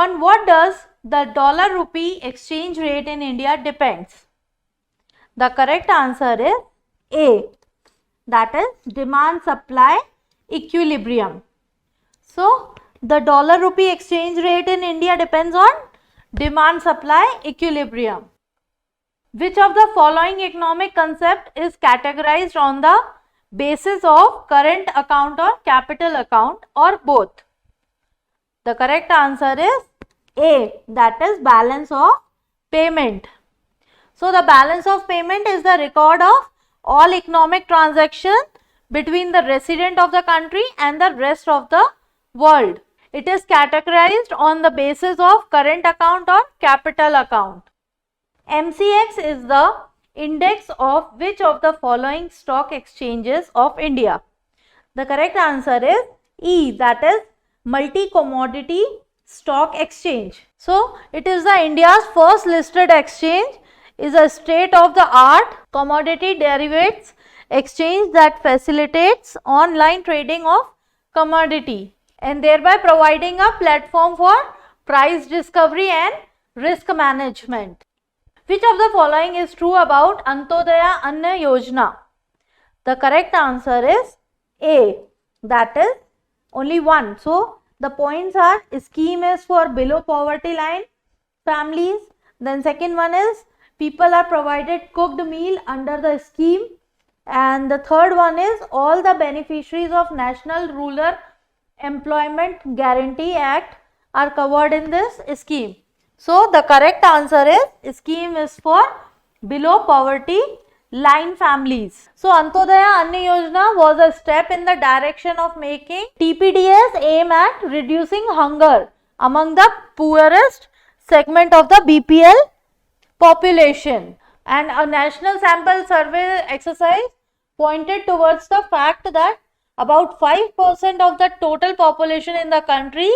On what does the dollar rupee exchange rate in India depends? The correct answer is A, that is demand supply equilibrium. So the dollar rupee exchange rate in India depends on demand supply equilibrium. Which of the following economic concept is categorized on the basis of current account or capital account or both? The correct answer is A, that is balance of payment. So the balance of payment is the record of all economic transactions between the resident of the country and the rest of the world. It is categorized on the basis of current account or capital account. MCX is the index of which of the following stock exchanges of India? The correct answer is E, that is multi-commodity stock exchange. So it is the India's first listed exchange, is a state-of-the-art commodity derivatives exchange that facilitates online trading of commodity and thereby providing a platform for price discovery and risk management. Which of the following is true about Antodaya Anna Yojana? The correct answer is A, that is only one. So the points are, scheme is for below poverty line families, then second one is people are provided cooked meal under the scheme, and the third one is all the beneficiaries of National Rural Employment Guarantee Act are covered in this scheme. So the correct answer is scheme is for below poverty line families. So Antodaya Anna Yojana was a step in the direction of making TPDS aim at reducing hunger among the poorest segment of the BPL population, and a national sample survey exercise pointed towards the fact that about 5% of the total population in the country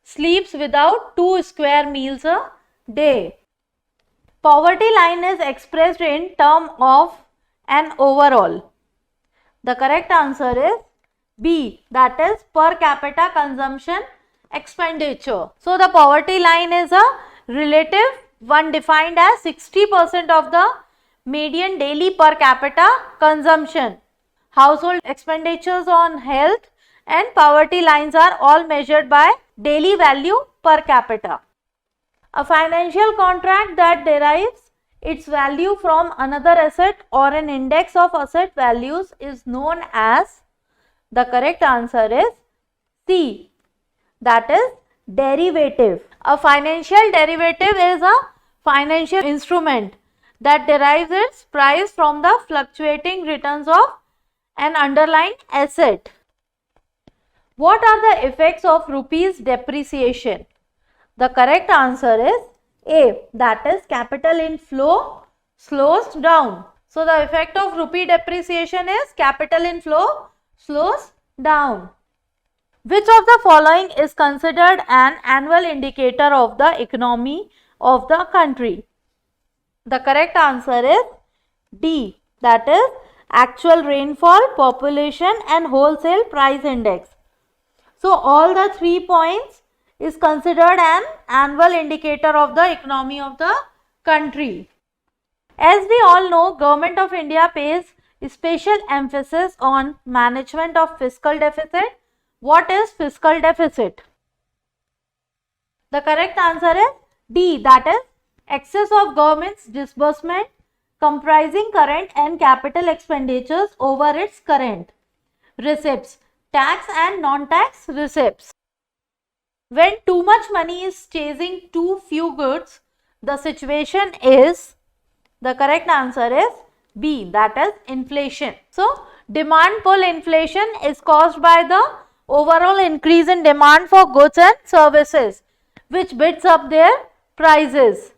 sleeps without 2 square meals a day. Poverty line is expressed in terms of an overall. The correct answer is B, that is per capita consumption expenditure. So the poverty line is a relative one defined as 60% of the median daily per capita consumption. Household expenditures on health and poverty lines are all measured by daily value per capita. A financial contract that derives its value from another asset or an index of asset values is known as, the correct answer is C, that is derivative. A financial derivative is a financial instrument that derives its price from the fluctuating returns of an underlying asset. What are the effects of rupees depreciation? The correct answer is A, that is capital inflow slows down. So the effect of rupee depreciation is capital inflow slows down. Which of the following is considered an annual indicator of the economy of the country? The correct answer is D, that is actual rainfall, population and wholesale price index. So all the 3 points is considered an annual indicator of the economy of the country. As we all know, Government of India pays special emphasis on management of fiscal deficit. What is fiscal deficit? The correct answer is D, that is excess of government's disbursement comprising current and capital expenditures over its current receipts, tax and non-tax receipts. When too much money is chasing too few goods, the situation is, the correct answer is B, that is inflation. So demand pull inflation is caused by the overall increase in demand for goods and services, which bids up their prices.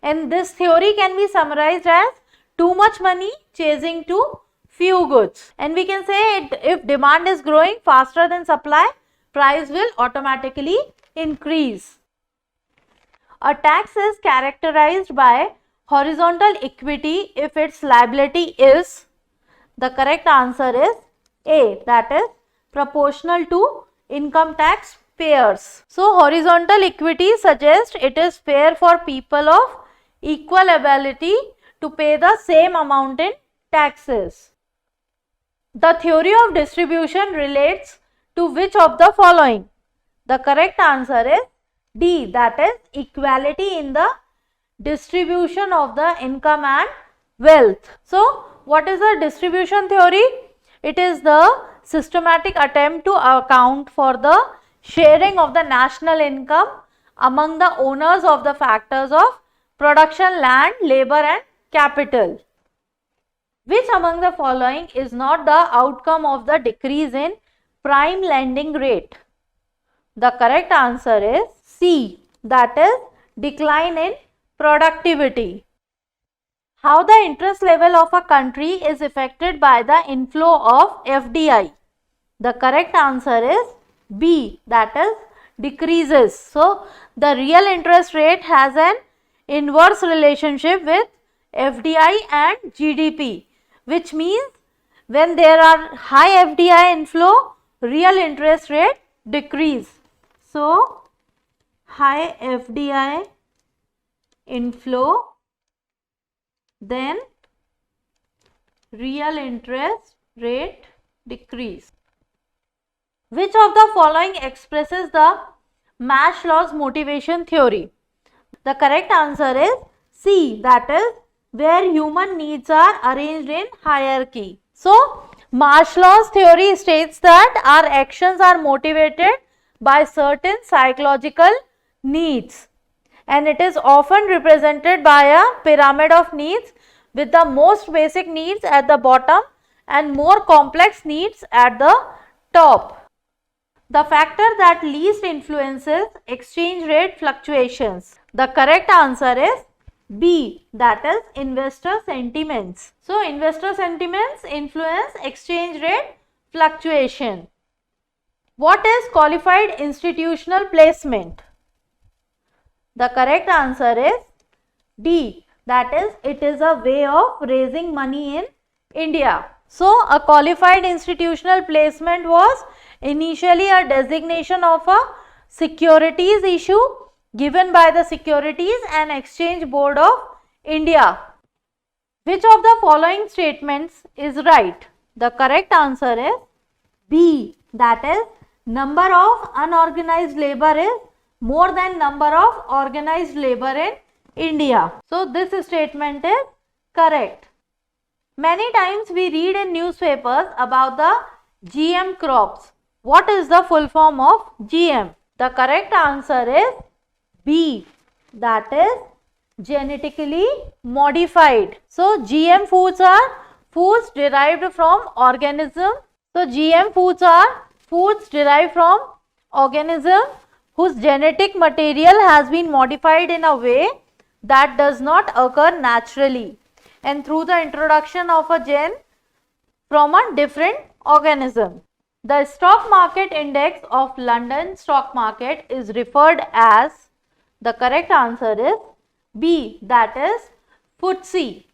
And this theory can be summarized as too much money chasing too few goods. And we can say if demand is growing faster than supply, price will automatically increase. A tax is characterized by horizontal equity if its liability is, the correct answer is A, that is proportional to income tax payers. So horizontal equity suggests it is fair for people of equal ability to pay the same amount in taxes. The theory of distribution relates to which of the following? The correct answer is D, that is equality in the distribution of the income and wealth. So what is the distribution theory? It is the systematic attempt to account for the sharing of the national income among the owners of the factors of production, land, labor and capital. Which among the following is not the outcome of the decrease in prime lending rate? The correct answer is C, that is decline in productivity. How the interest level of a country is affected by the inflow of FDI? The correct answer is B, that is decreases. So the real interest rate has an inverse relationship with FDI and GDP, which means when there are high FDI inflow, real interest rate decrease. So high FDI inflow, then real interest rate decrease. Which of the following expresses the Maslow's motivation theory? The correct answer is C, that is where human needs are arranged in hierarchy. So Maslow's theory states that our actions are motivated by certain psychological needs, and it is often represented by a pyramid of needs with the most basic needs at the bottom and more complex needs at the top. The factor that least influences exchange rate fluctuations. The correct answer is B, that is investor sentiments. So investor sentiments influence exchange rate fluctuation. What is qualified institutional placement? The correct answer is D, that is it is a way of raising money in India. So a qualified institutional placement was initially a designation of a securities issue given by the Securities and Exchange Board of India. Which of the following statements is right? The correct answer is B, that is number of unorganized labor is more than number of organized labor in India. So this statement is correct. Many times we read in newspapers about the GM crops. What is the full form of GM? The correct answer is B, that is genetically modified. So GM foods are foods derived from organism. So GM foods are foods derived from organism whose genetic material has been modified in a way that does not occur naturally and through the introduction of a gene from a different organism. The stock market index of London stock market is referred as, the correct answer is B, that is FTSE.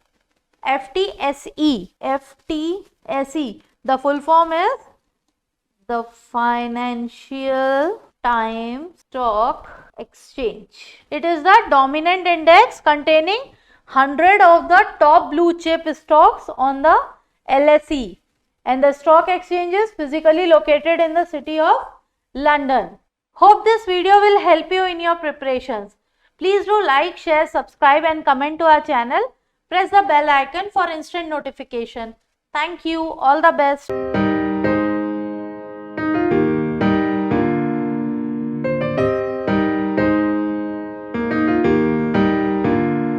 FTSE. FTSE. The full form is the Financial Times Stock Exchange. It is the dominant index containing 100 of the top blue chip stocks on the LSE, and the stock exchange is physically located in the city of London. Hope this video will help you in your preparations. Please do like, share, subscribe and comment to our channel. Press the bell icon for instant notification. Thank you. All the best.